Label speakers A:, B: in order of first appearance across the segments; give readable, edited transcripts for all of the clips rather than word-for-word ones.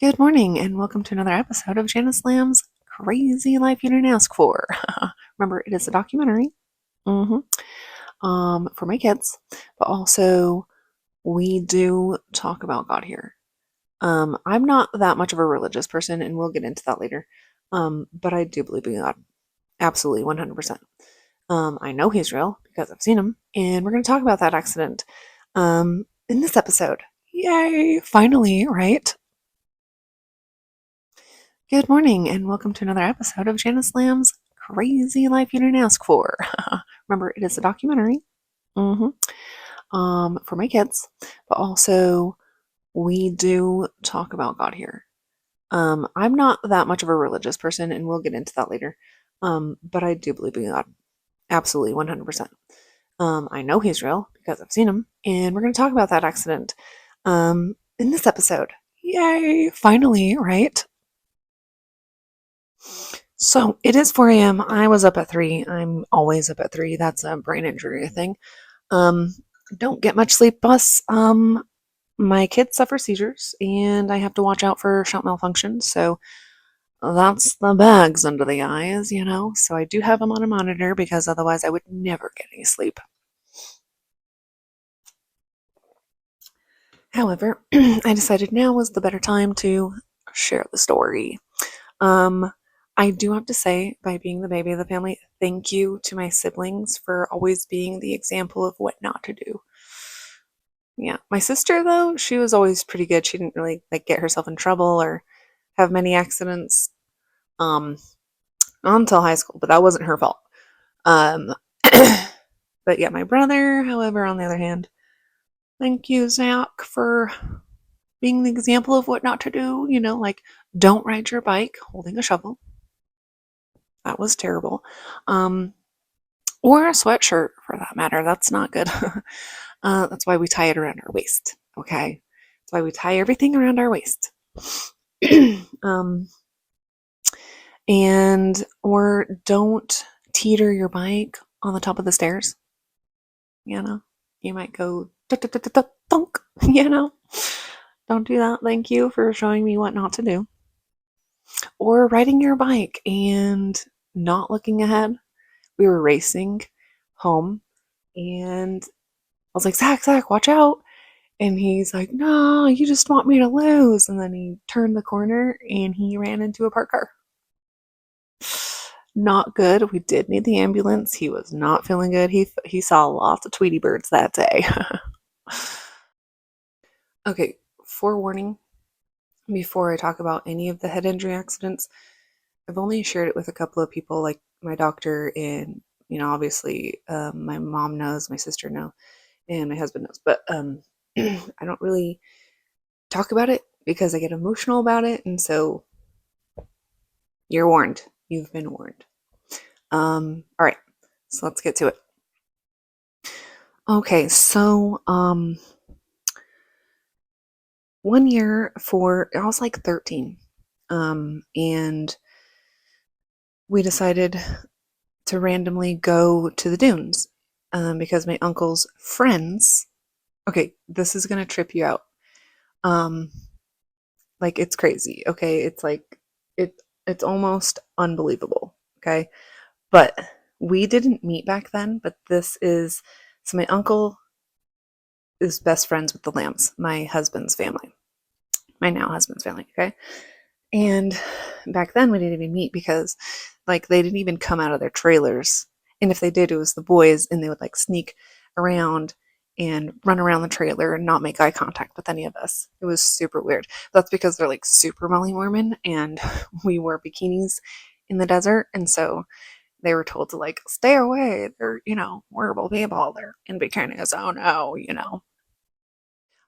A: Good morning, and welcome to another episode of JanisLamb's Crazy Life You Didn't Ask For. Remember, it is a documentary hmm for my kids, but also we do talk about God here. I'm not that much of a religious person, and we'll get into that later, but I do believe in God. Absolutely, 100%. I know He's real because I've seen Him, and we're going to talk about that accident in this episode. Yay! Finally, right? Good morning, and welcome to another episode of JanisLamb's Crazy Life You Didn't Ask For. Remember, it is a documentary hmm for my kids, but also we do talk about God here. I'm not that much of a religious person, and we'll get into that later, but I do believe in God. Absolutely, 100%. I know He's real because I've seen Him, and we're going to talk about that accident in this episode. Yay! Finally, right? So it is 4 a.m. I was up at 3. I'm always up at 3. That's a brain injury thing. Um, don't get much sleep, bus. My kids suffer seizures, and I have to watch out for shout malfunctions. So that's the bags under the eyes. So I do have them on a monitor because otherwise I would never get any sleep. However, I decided now was the better time to share the story. Um, I do have to say, by being the baby of the family, thank you to my siblings for always being the example of what not to do. Yeah, my sister though, she was always pretty good. She didn't really like get herself in trouble or have many accidents um not until high school, but that wasn't her fault. Um but yeah, my brother, however, on the other hand, thank you, Zach, for being the example of what not to do, like don't ride your bike holding a shovel. That was terrible. Um or a sweatshirt for that matter. That's not good. That's why we tie it around our waist. Okay, that's why we tie everything around our waist. um, and or don't teeter your bike on the top of the stairs. You know, you might go thunk. Don't do that. Thank you for showing me what not to do. Or riding your bike and not looking ahead. We were racing home, and I was like, Zach, watch out. And he's like, no, you just want me to lose. And then he turned the corner and he ran into a parked car. Not good. We did need the ambulance. He was not feeling good. He saw lots of Tweety birds that day. Okay, forewarning before I talk about any of the head injury accidents, I've only shared it with a couple of people, like my doctor, and obviously, my mom knows, my sister knows, and my husband knows. But I don't really talk about it because I get emotional about it, and so you're warned. You've been warned. All right, so let's get to it. Okay, so 1 year for I was like 13, and we decided to randomly go to the dunes because my uncle's friends. Okay, this is gonna trip you out. Um, like it's crazy. Okay, it's like it. It's almost unbelievable. Okay, but we didn't meet back then. But this is so my uncle is best friends with the Lambs, my husband's family, my now husband's family. Okay, and back then we didn't even meet because like they didn't even come out of their trailers, and if they did, it was the boys, and they would like sneak around and run around the trailer and not make eye contact with any of us. It was super weird. That's because they're like super Molly Mormon, and we wore bikinis in the desert, and so they were told to like stay away. They're horrible people. They're in bikinis. Oh no.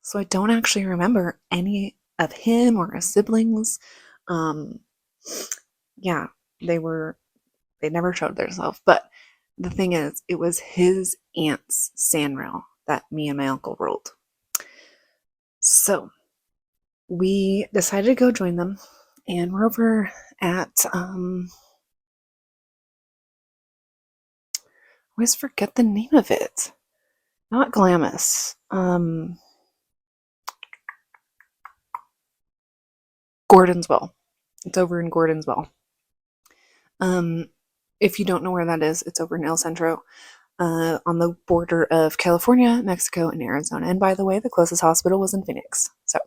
A: So I don't actually remember any of him or his siblings. Um, yeah, they never showed themselves. But the thing is, it was his aunt's sandrail that me and my uncle rolled. So we decided to go join them, and we're over at I always forget the name of it. Not Glamis. Gordonsville. It's over in Gordonsville. If you don't know where that is, it's over in El Centro, on the border of California, Mexico, and Arizona. And by the way, the closest hospital was in Phoenix. So,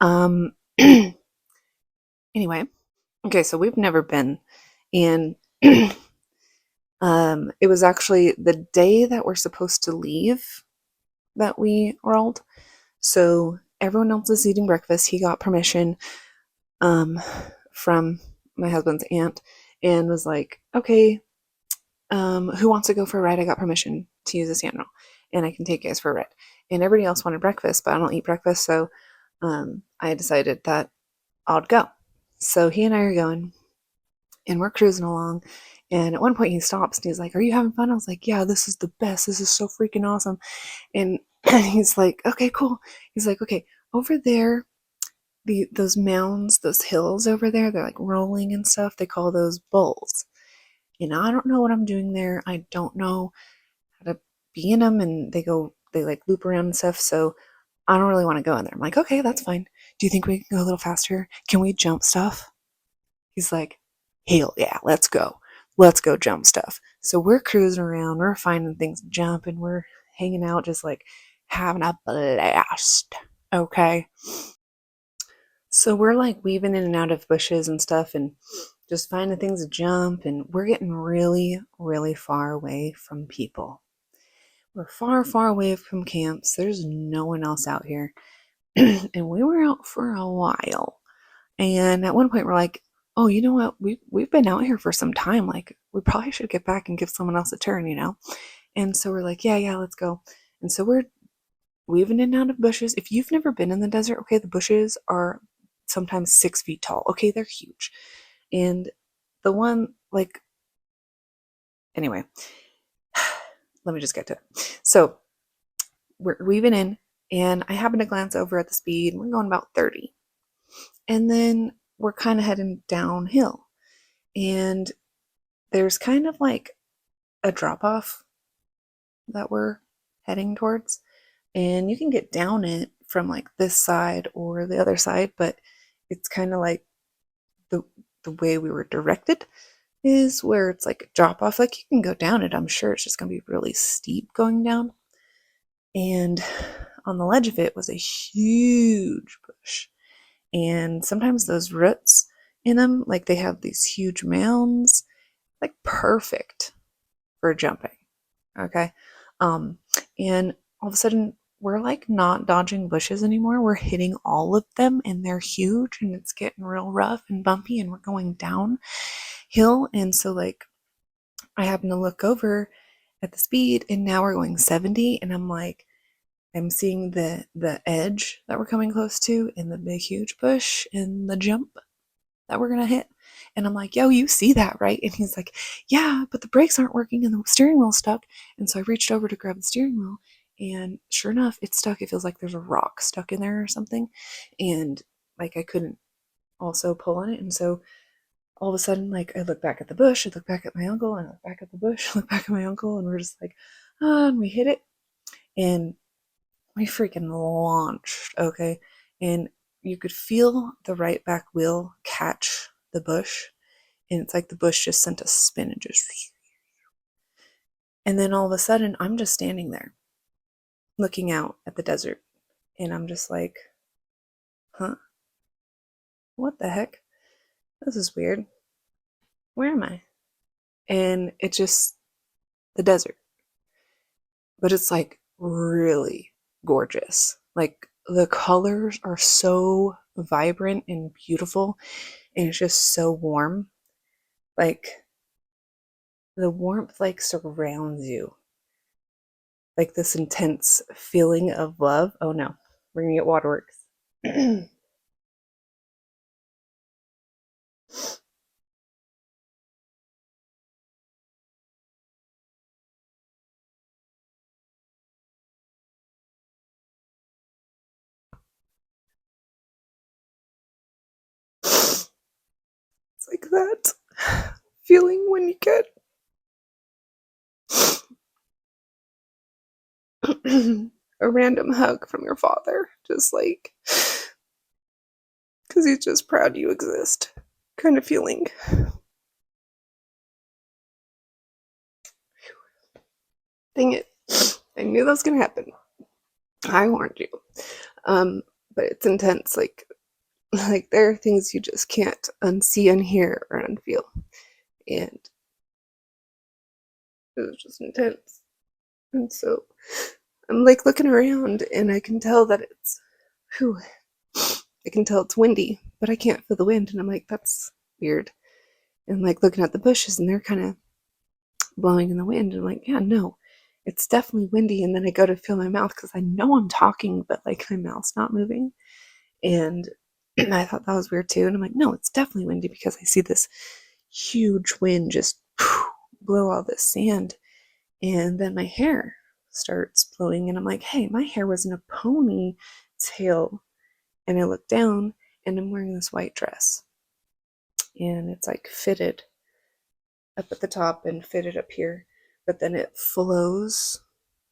A: um, anyway, okay, so we've never been, and it was actually the day that we're supposed to leave that we rolled. So everyone else is eating breakfast. He got permission from my husband's aunt and was like, okay, who wants to go for a ride? I got permission to use the sandal and I can take you guys for a ride. And everybody else wanted breakfast, but I don't eat breakfast. So I decided that I'd go. So he and I are going and we're cruising along. And at one point he stops and he's like, are you having fun? I was like, yeah, this is the best. This is so freaking awesome. And he's like, okay, cool. He's like, okay, over there, those mounds, those hills over there, they're like rolling and stuff. They call those bowls. And I don't know what I'm doing there. I don't know how to be in them. And they like loop around and stuff. So I don't really want to go in there. I'm like, okay, that's fine. Do you think we can go a little faster? Can we jump stuff? He's like, hell yeah, let's go. Let's go jump stuff. So we're cruising around. We're finding things to jump and we're hanging out, just like having a blast. Okay. So we're like weaving in and out of bushes and stuff and just finding things to jump. And we're getting really, really far away from people. We're far, far away from camps. There's no one else out here. And we were out for a while. And at one point we're like, oh, you know what? We've been out here for some time. Like, we probably should get back and give someone else a turn, you know? And so we're like, yeah, let's go. And so we're weaving in and out of bushes. If you've never been in the desert, okay, the bushes are sometimes 6 feet tall. Okay, they're huge. And the one, like, anyway, let me just get to it. So we're weaving in, and I happen to glance over at the speed, and we're going about 30. And then we're kind of heading downhill. And there's kind of like a drop off that we're heading towards. And you can get down it from like this side or the other side, but it's kind of like the way we were directed is where it's like a drop off. Like, you can go down it, I'm sure it's just gonna be really steep going down. And on the ledge of it was a huge bush. And sometimes those roots in them, like, they have these huge mounds, like perfect for jumping. Okay. And all of a sudden we're like not dodging bushes anymore. We're hitting all of them and they're huge and it's getting real rough and bumpy and we're going downhill. And so, like, I happen to look over at the speed and now we're going 70 and I'm like, I'm seeing the edge that we're coming close to and the big huge bush and the jump that we're gonna hit. And I'm like, yo, you see that, right? And he's like, yeah, but the brakes aren't working and the steering wheel's stuck. And so I reached over to grab the steering wheel and sure enough, it's stuck. It feels like there's a rock stuck in there or something. And like, I couldn't also pull on it. And so all of a sudden, like, I look back at the bush, I look back at my uncle, and I look back at the bush, I look back at my uncle, and we're just like, and we hit it. And we freaking launched, okay? And you could feel the right back wheel catch the bush. And it's like the bush just sent a spin and just. And then all of a sudden, I'm just standing there looking out at the desert. And I'm just like, huh? What the heck? This is weird. Where am I? And it's just the desert. But it's like really gorgeous. Like, the colors are so vibrant and beautiful. And it's just so warm. Like, the warmth like surrounds you. Like this intense feeling of love. Oh no, we're gonna get waterworks. It's like that feeling when you get a random hug from your father. Just like, because he's just proud you exist kind of feeling. Dang it. I knew that was going to happen. I warned you. But it's intense. Like there are things you just can't unsee, unhear, or unfeel. And it was just intense. And so I'm like looking around and I can tell that it's, whew, I can tell it's windy, but I can't feel the wind. And I'm like, that's weird. And like looking at the bushes and they're kind of blowing in the wind. And I'm like, yeah, no, it's definitely windy. And then I go to feel my mouth because I know I'm talking, but like my mouth's not moving. And I thought that was weird too. And I'm like, no, it's definitely windy because I see this huge wind just blow all this sand. And then my hair starts blowing. And I'm like, hey, my hair was in a ponytail. And I look down and I'm wearing this white dress. And it's like fitted up at the top and fitted up here. But then it flows.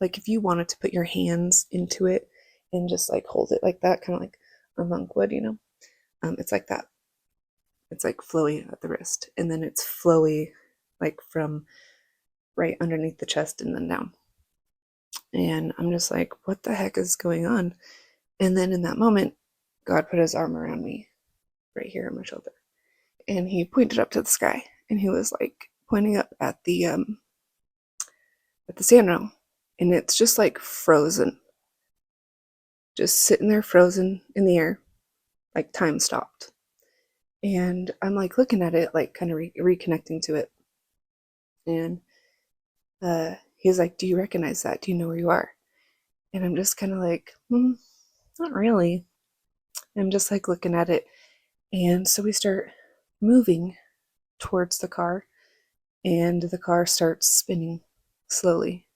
A: Like if you wanted to put your hands into it and just like hold it like that, kind of like a monk would, you know? It's like that. It's like flowy at the wrist. And then it's flowy like from right underneath the chest and then down. And I'm just like, what the heck is going on? And then in that moment, God put his arm around me right here on my shoulder. And he pointed up to the sky. And he was like pointing up at the sand and it's just like frozen, just sitting there frozen in the air, like time stopped. And I'm like looking at it, like kind of reconnecting to it. And he's like, do you recognize that? Do you know where you are? And I'm just kind of like, not really. I'm just like looking at it. And so we start moving towards the car, and the car starts spinning slowly,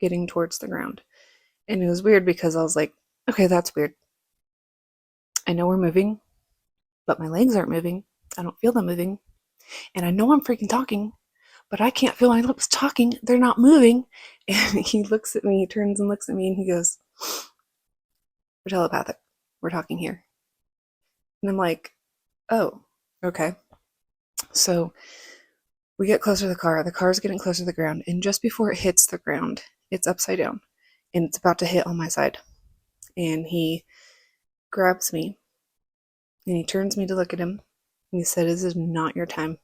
A: getting towards the ground. And it was weird because I was like, okay, that's weird. I know we're moving, but my legs aren't moving. I don't feel them moving. And I know I'm freaking talking, but I can't feel my lips talking. They're not moving. And he looks at me, he turns and looks at me, and he goes, we're telepathic. We're talking here. And I'm like, oh, okay. So we get closer to the car. The car's getting closer to the ground. And just before it hits the ground, it's upside down. And it's about to hit on my side. And he grabs me. And he turns me to look at him. And he said, this is not your time.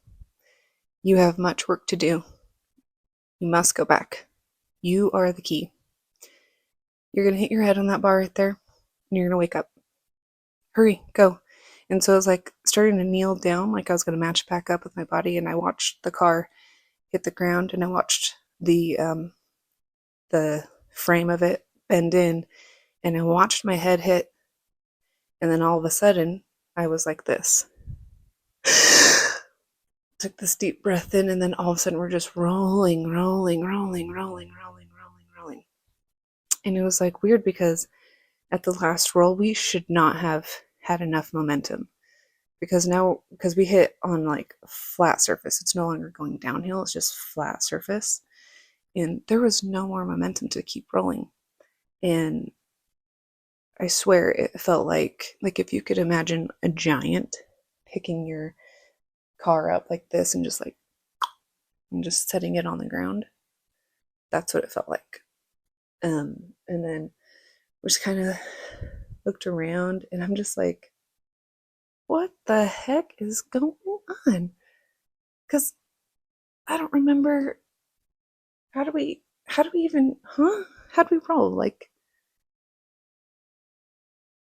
A: You have much work to do. You must go back. You are the key. You're going to hit your head on that bar right there. And you're going to wake up. Hurry, go. And so I was like starting to kneel down, like I was going to match back up with my body. And I watched the car hit the ground, and I watched the frame of it bend in, and I watched my head hit. And then all of a sudden, I was like this. Took this deep breath in, and then all of a sudden we're just rolling. And it was like weird because at the last roll, we should not have had enough momentum. Because we hit on like flat surface, it's no longer going downhill, it's just flat surface. And there was no more momentum to keep rolling. And I swear it felt like if you could imagine a giant picking your car up like this and just setting it on the ground. That's what it felt like. And then we just kind of looked around, and I'm just like, what the heck is going on? Because I don't remember, how do we roll? Like,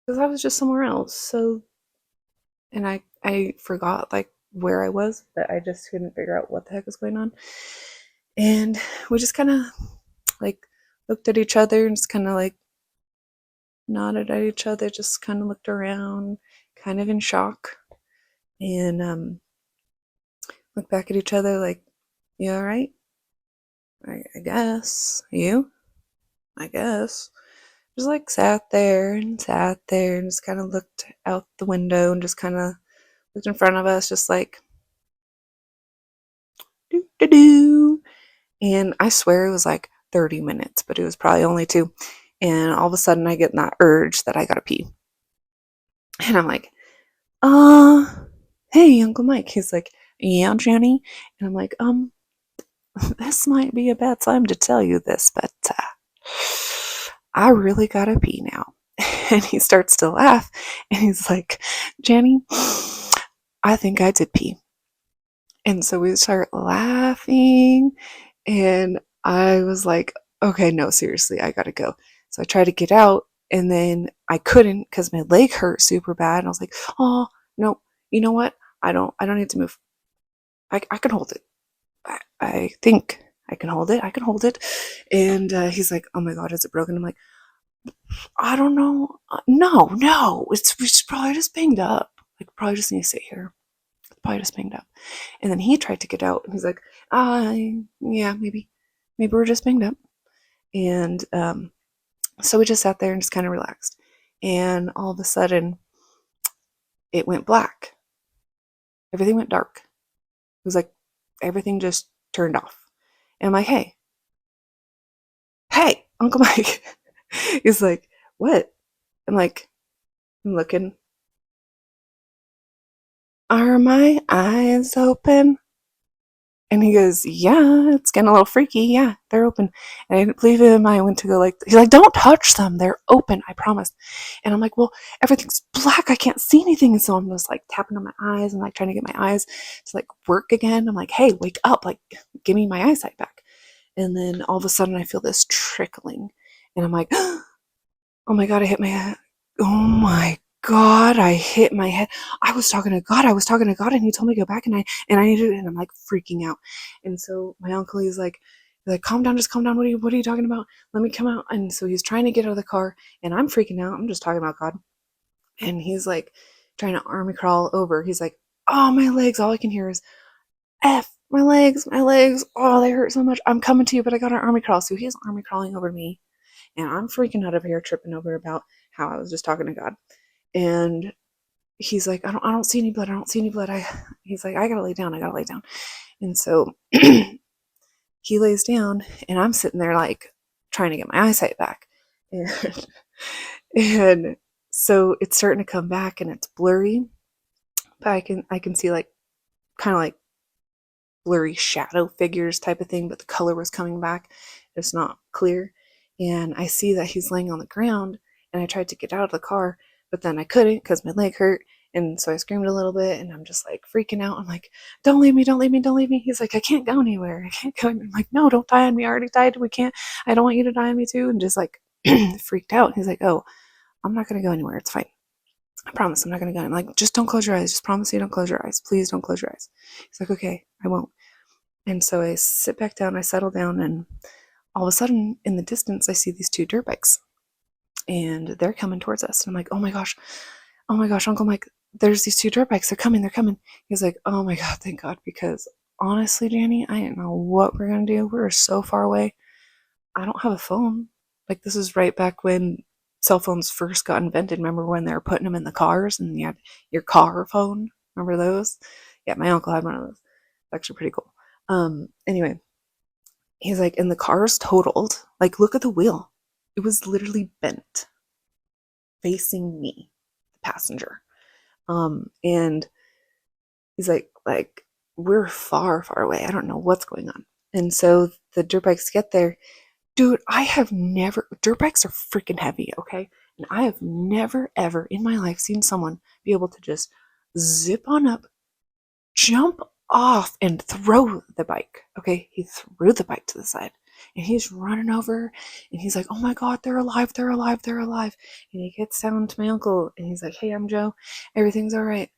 A: because I was just somewhere else. So, and I forgot like where I was, but I just couldn't figure out what the heck was going on. And we just kind of like looked at each other and just kind of like nodded at each other, just kind of looked around, kind of in shock, and looked back at each other like, you all right? I guess. You? I guess. Just like sat there and just kind of looked out the window and just kind of looked in front of us, just like, doo doo doo. And I swear it was like 30 minutes, but it was probably only 2. And all of a sudden I get that urge that I gotta pee. And I'm like, uh, hey, Uncle Mike. He's like, yeah, Jenny. And I'm like, this might be a bad time to tell you this, but I really gotta pee now. And he starts to laugh, and he's like, Jenny, I think I did pee. And so we start laughing, and I was like, okay, no, seriously, I gotta go. So I tried to get out, and then I couldn't because my leg hurt super bad. And I was like, oh, no, you know what? I don't need to move. I can hold it. I think I can hold it. I can hold it. And he's like, oh my God, is it broken? I'm like, I don't know. No, it's probably just banged up. Like, probably just need to sit here. It's probably just banged up. And then he tried to get out, and he's like, yeah, maybe we're just banged up. And so we just sat there and just kind of relaxed. And all of a sudden, it went black. Everything went dark. It was like everything just turned off. And I'm like, hey, Uncle Mike. He's like, what? I'm like, I'm looking. Are my eyes open? And he goes, yeah, it's getting a little freaky. Yeah, they're open. And I didn't believe him. I went to go he's like, don't touch them. They're open. I promise. And I'm like, well, everything's black. I can't see anything. And so I'm just like tapping on my eyes and like trying to get my eyes to like work again. I'm like, hey, wake up. Like, give me my eyesight back. And then all of a sudden I feel this trickling. And I'm like, oh my God, I hit my head. Oh my God, I hit my head. I was talking to God. And he told me to go back, and I needed it, and I'm like freaking out. And so my uncle, he's like, calm down, just calm down. What are you talking about? Let me come out. And so he's trying to get out of the car, and I'm freaking out. I'm just talking about God. And he's like trying to army crawl over. He's like, oh, my legs. All I can hear is F, my legs. Oh, they hurt so much. I'm coming to you, but I got an army crawl. So he's army crawling over me, and I'm freaking out over here, tripping over about how I was just talking to God. And he's like, I don't see any blood. He's like, I gotta lay down. And so he lays down, and I'm sitting there like trying to get my eyesight back. And, and so it's starting to come back, and it's blurry, but I can see like kind of like blurry shadow figures type of thing, but the color was coming back. It's not clear. And I see that he's laying on the ground, and I tried to get out of the car, but then I couldn't because my leg hurt. And so I screamed a little bit, and I'm just like freaking out. I'm like, don't leave me. He's like, I can't go anywhere. I'm like, no, don't die on me. I already died. I don't want you to die on me too. And just like freaked out. He's like, oh, I'm not going to go anywhere. It's fine. I promise I'm not going to go. I'm like, just don't close your eyes. Just promise you don't close your eyes. Please don't close your eyes. He's like, okay, I won't. And so I sit back down, I settle down, and all of a sudden in the distance, I see these two dirt bikes, and they're coming towards us. And I'm like, oh my gosh, Uncle Mike, there's these two dirt bikes. They're coming. He's like, oh my God, thank God. Because honestly, Danny, I didn't know what we're going to do. We're so far away. I don't have a phone. Like, this is right back when cell phones first got invented. Remember when they were putting them in the cars and you had your car phone? Remember those? Yeah, my uncle had one of those. It's actually pretty cool. Anyway, he's like, and the car's totaled. Like, look at the wheel. It was literally bent, facing me, the passenger. And he's like, we're far, far away. I don't know what's going on. And so the dirt bikes get there. Dude, dirt bikes are freaking heavy, okay? And I have never, ever in my life seen someone be able to just zip on up, jump off, and throw the bike. Okay, he threw the bike to the side, and he's running over, and he's like, oh my God, they're alive. And he gets down to my uncle, and he's like, hey, I'm Joe, everything's all right.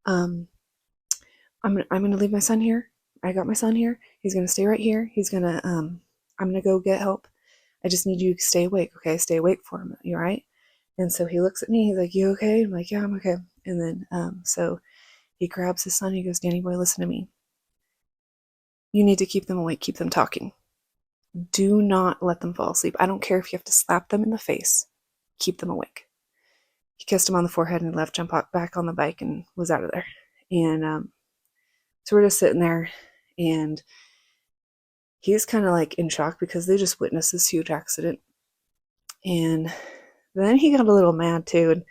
A: I'm gonna leave my son here. I got my son here. He's gonna stay right here. I'm gonna go get help. I just need you to stay awake, okay? Stay awake for him. You all right? And so he looks at me. He's like, you okay? I'm like, yeah, I'm okay. And then so he grabs his son. He goes, Danny boy, listen to me. You need to keep them awake. Keep them talking. Do not let them fall asleep. I don't care if you have to slap them in the face. Keep them awake. He kissed him on the forehead and left, jumped back on the bike, and was out of there. And so we're just sitting there, and he's kind of like in shock because they just witnessed this huge accident. And then he got a little mad too, and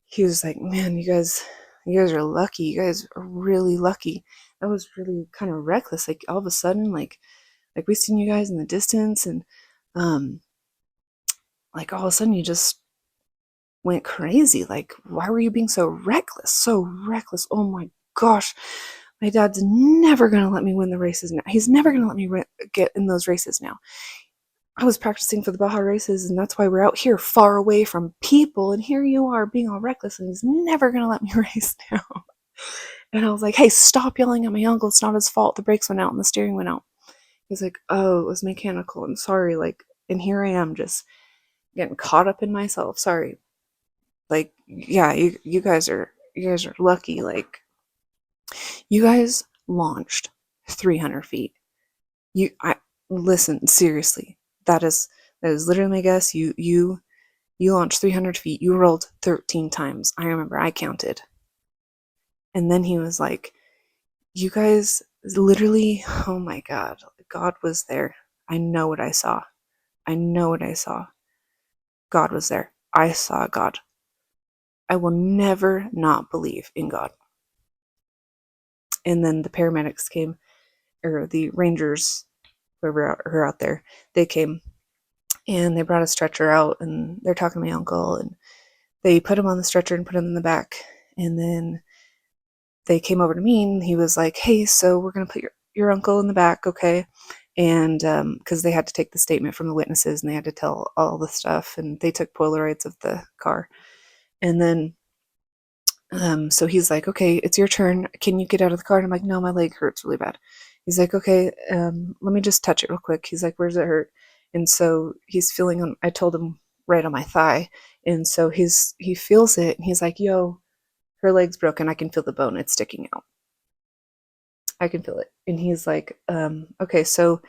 A: he was like, man, you guys, you guys are lucky. You guys are really lucky. That was really kind of reckless. Like all of a sudden, like we seen you guys in the distance, and like all of a sudden you just went crazy. Like, why were you being so reckless? So reckless. Oh my gosh. My dad's never going to let me win the races now. He's never going to let me get in those races now. I was practicing for the Baja races, and that's why we're out here far away from people. And here you are being all reckless, and he's never going to let me race now. And I was like, hey, stop yelling at my uncle. It's not his fault. The brakes went out and the steering went out. He's like, oh, it was mechanical. I'm sorry. Like, and here I am just getting caught up in myself. Sorry. Like, yeah, you guys are lucky. Like, you guys launched 300 feet. I listen seriously. That is literally my guess. You launched 300 feet. You rolled 13 times. I remember I counted. And then he was like, you guys literally, oh my God, God was there. I know what I saw. I know what I saw. God was there. I saw God. I will never not believe in God. And then the paramedics came, or the rangers, whoever are out there, they came and they brought a stretcher out, and they're talking to my uncle, and they put him on the stretcher and put him in the back. And then they came over to me, and he was like, hey, so we're going to put your uncle in the back, okay? And because they had to take the statement from the witnesses, and they had to tell all the stuff, and they took Polaroids of the car. And then so he's like, okay, it's your turn. Can you get out of the car? And I'm like, no, my leg hurts really bad. He's like, okay, let me just touch it real quick. He's like, where does it hurt? And so he's feeling on, I told him right on my thigh. And so he feels it, and he's like, yo, her leg's broken. I can feel the bone. It's sticking out. I can feel it. And he's like, okay, so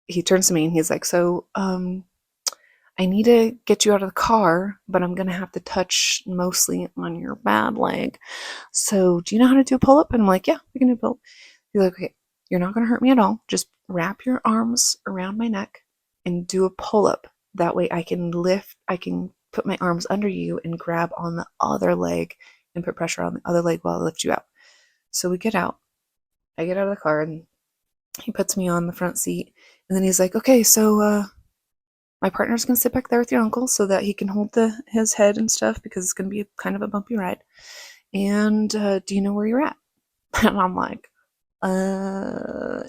A: he turns to me and he's like, so I need to get you out of the car, but I'm going to have to touch mostly on your bad leg. So do you know how to do a pull-up? And I'm like, yeah, we can do a pull-up. He's like, okay, you're not going to hurt me at all. Just wrap your arms around my neck and do a pull-up. That way I can put my arms under you and grab on the other leg and put pressure on the other leg while I lift you out. So we get out. I get out of the car, and he puts me on the front seat. And then he's like, okay, so my partner's going to sit back there with your uncle so that he can hold his head and stuff, because it's going to be kind of a bumpy ride. And do you know where you're at? And I'm like, no,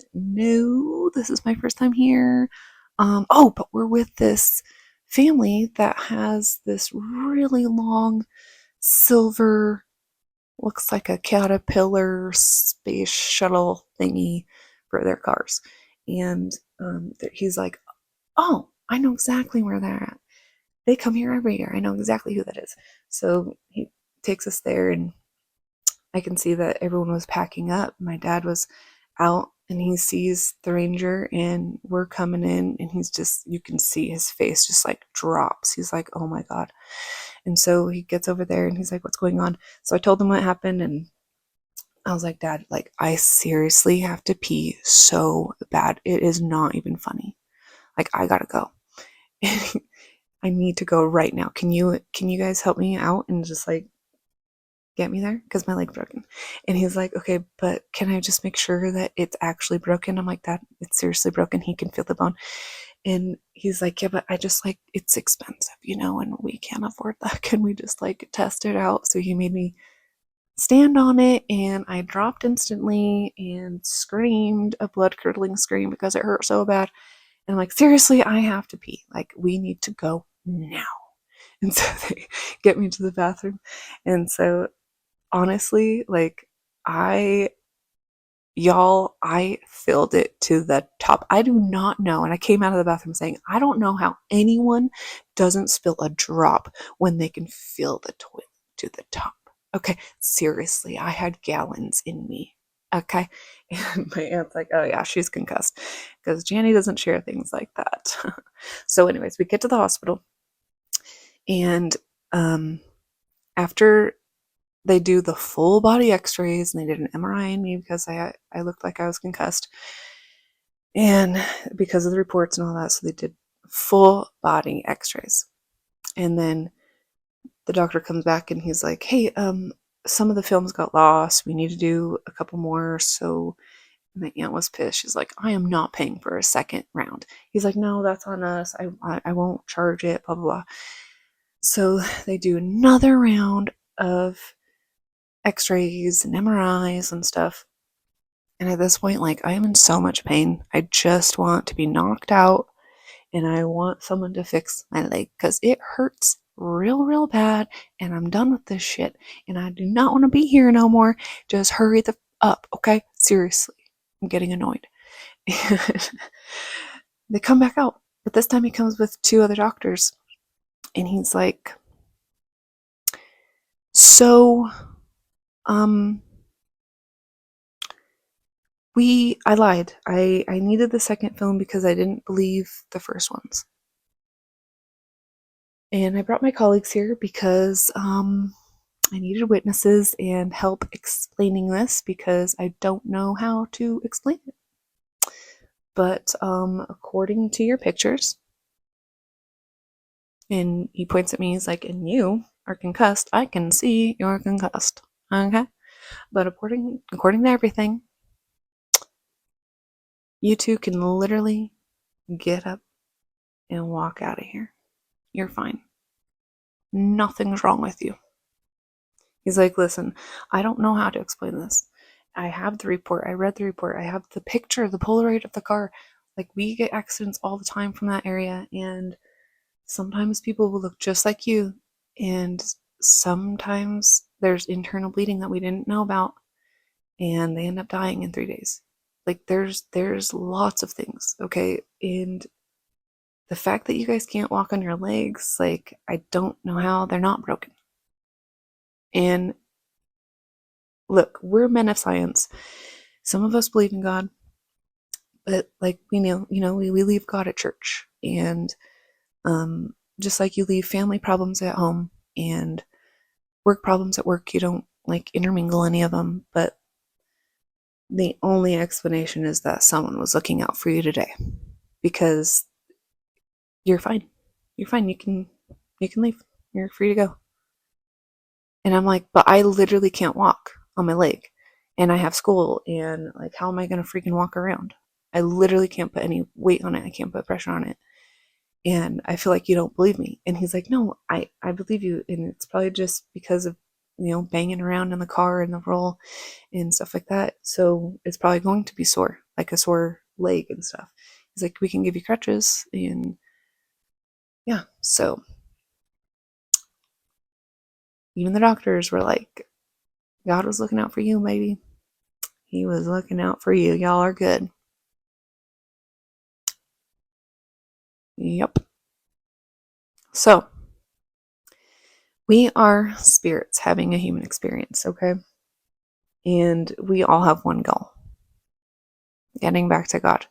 A: this is my first time here. Oh, but we're with this family that has this really long silver, looks like a Caterpillar space shuttle thingy for their cars. And he's like, oh, I know exactly where they're at. They come here every year. I know exactly who that is. So he takes us there, and I can see that everyone was packing up. My dad was out, and he sees the ranger, and we're coming in, and he's just, you can see his face just like drops. He's like, oh my God. And so he gets over there, and he's like, what's going on? So I told him what happened, and I was like, Dad, like, I seriously have to pee so bad. It is not even funny. Like, I gotta go. I need to go right now. Can you guys help me out and just like get me there? Because my leg's broken. And he's like, okay, but can I just make sure that it's actually broken? I'm like, Dad, it's seriously broken. He can feel the bone. And he's like, yeah, but I just like, it's expensive, and we can't afford that. Can we just like test it out? So he made me stand on it, and I dropped instantly and screamed a blood curdling scream because it hurt so bad. And I'm like, seriously, I have to pee. Like, we need to go now. And so they get me to the bathroom. And so honestly, like, I filled it to the top. I do not know. And I came out of the bathroom saying, I don't know how anyone doesn't spill a drop when they can fill the toilet to the top. Okay, seriously, I had gallons in me. Okay. And my aunt's like, oh yeah, she's concussed, because Jani doesn't share things like that. So anyways, we get to the hospital, and after they do the full body x-rays, and they did an MRI on me because I looked like I was concussed, and because of the reports and all that, so they did full body x-rays. And then the doctor comes back, and he's like, hey, some of the films got lost. We need to do a couple more. So my aunt was pissed. She's like, I am not paying for a second round. He's like, no, that's on us. I won't charge it, blah, blah, blah. So they do another round of x-rays and MRIs and stuff. And at this point, like, I am in so much pain. I just want to be knocked out, and I want someone to fix my leg because it hurts real, real bad, and I'm done with this shit, and I do not want to be here no more. Just hurry the up, okay? Seriously. I'm getting annoyed. And they come back out, but this time he comes with two other doctors, and he's like, so, I lied. I needed the second film because I didn't believe the first ones. And I brought my colleagues here because I needed witnesses and help explaining this because I don't know how to explain it. But according to your pictures, and he points at me, he's like, and you are concussed. I can see you're concussed. Okay? But according to everything, you two can literally get up and walk out of here. You're fine. Nothing's wrong with you. He's like, listen, I don't know how to explain this. I have the report. I read the report. I have the picture, the Polaroid of the car. Like, we get accidents all the time from that area, and sometimes people will look just like you, and sometimes there's internal bleeding that we didn't know about, and they end up dying in 3 days. Like, there's lots of things, okay? And the fact that you guys can't walk on your legs, like, I don't know how they're not broken. And look, we're men of science. Some of us believe in God, but like we know, we leave God at church, and just like you leave family problems at home and work problems at work, you don't like intermingle any of them. But the only explanation is that someone was looking out for you today, because you're fine. You're fine. You can leave. You're free to go. And I'm like, but I literally can't walk on my leg, and I have school, and like, how am I going to freaking walk around? I literally can't put any weight on it. I can't put pressure on it. And I feel like you don't believe me. And he's like, no, I believe you. And it's probably just because of, banging around in the car and the roll and stuff like that. So it's probably going to be sore, like a sore leg and stuff. He's like, we can give you crutches. And yeah, so even the doctors were like, God was looking out for you, maybe. He was looking out for you. Y'all are good. Yep. So, we are spirits having a human experience, okay? And we all have one goal: getting back to God.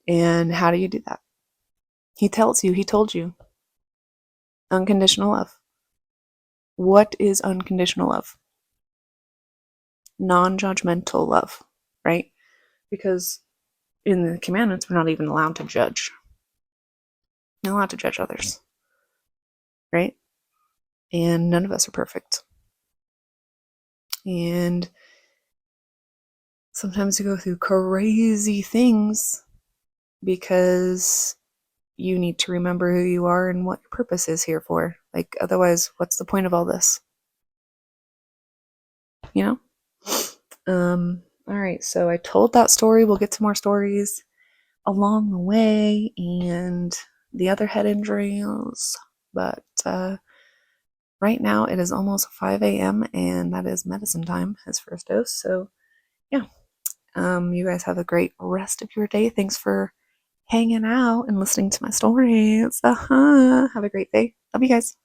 A: And how do you do that? He tells you, he told you. Unconditional love. What is unconditional love? Non-judgmental love, right? Because in the commandments, we're not even allowed to judge. We're not allowed to judge others, right? And none of us are perfect. And sometimes you go through crazy things because you need to remember who you are and what your purpose is here for. Like, otherwise, what's the point of all this? All right, so I told that story. We'll get to more stories along the way and the other head injuries. But right now it is almost 5 a.m. and that is medicine time, his first dose. So yeah, you guys have a great rest of your day. Thanks for hanging out and listening to my stories. Have a great day. Love you guys.